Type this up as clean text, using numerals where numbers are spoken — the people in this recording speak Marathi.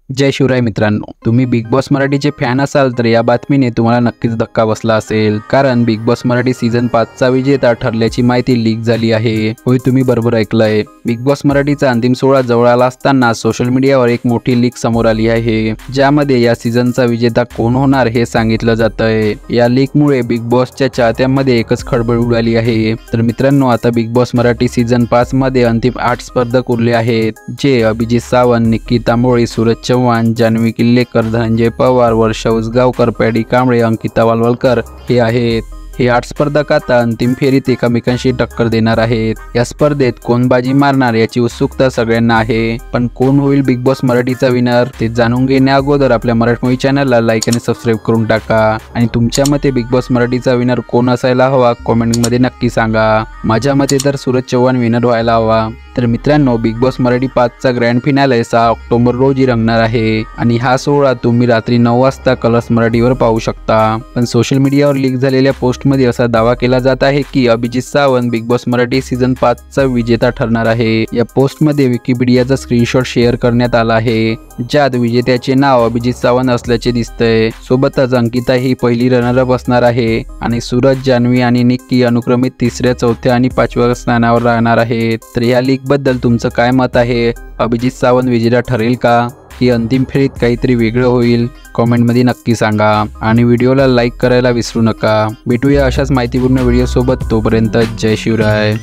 जय शिवराय मित्रांनो, तुम्ही बिग बॉस मराठीचे फॅन असाल तर या बातमीने तुम्हाला नक्कीच धक्का बसला असेल, कारण बिग बॉस मराठी सीझन 5 चा विजेता ठरल्याची माहिती लीक झाली आहे। होय, तुम्ही बरोबर ऐकलंय। बिग बॉस मराठीचा अंतिम सोहळा जवळ आला असताना सोशल मीडियावर एक मोठी लीक समोर आली आहे, ज्यामध्ये या सीझनचा विजेता कोण होणार हे सांगितलं जातंय। या लीकमुळे बिग बॉसच्या चाहत्यांमध्ये एकच खळबळ उडाली आहे। तर मित्रांनो, आता बिग बॉस मराठी सीझन 5 मध्ये अंतिम 8 स्पर्धक उरले आहेत, जे अभिजित सावंत, निक्की तांबोळी, सूरज चव्हाण, जान्हवी किल्लेकर, धनंजय पवार, वर्षा उसगावकर, पॅडी कांबळे, अंकिता वालवलकर हे आहेत। हे 8 स्पर्धक आता अंतिम फेरीत एकमेकांशी टक्कर देणार आहेत। या स्पर्धेत कोण बाजी मारणार याची उत्सुकता सगळ्यांना आहे, पण कोण होईल बिग बॉस मराठीचा विनर ते जाणून घेण्या अगोदर आपल्या मराठी मूवी चॅनलला लाईक आणि सबस्क्राईब करून टाका। आणि तुमच्या मते बिग बॉस मराठीचा विनर कोण असायला हवा कमेंटमध्ये नक्की सांगा। माझ्या मते तर सूरज चव्हाण विनर व्हायला हवा। तर मित्रांनो, बिग बॉस मराठी 5 चा ग्रँड फिनाले 6 ऑक्टोबर रोजी रंगणार आहे आणि हा सोहळा तुम्ही रात्री 9 वाजता कलर्स मराठीवर पाहू शकता। पण सोशल मीडियावर लीक झालेल्या पोस्टमध्ये असा दावा केला जात आहे की Abhijit Sawant big boss Marathi season 5 चा विजेता ठरणार आहे। या पोस्टमध्ये विकिपीडियाचा स्क्रीनशॉट शेअर करण्यात आला आहे, ज्यात विजेत्याचे नाव अभिजित सावंत असल्याचे दिसतंय। सोबतच अंकिता ही पहिली रनरअप असणार आहे आणि सूरज, जान्हवी आणि निक्की अनुक्रमित 3ऱ्या, 4थ्या आणि 5व्या स्थानावर राहणार आहेत। तर या लीक बद्दल तुमचं काय मत आहे? अभिजित सावंत विजेता ठरेल का, की अंतिम फेरीत काहीतरी वेगळं होईल? कमेंटमध्ये नक्की सांगा आणि व्हिडिओला लाईक करायला विसरू नका। भेटूया अशाच माहितीपूर्ण व्हिडिओ सोबत, तोपर्यंत जय शिवराय।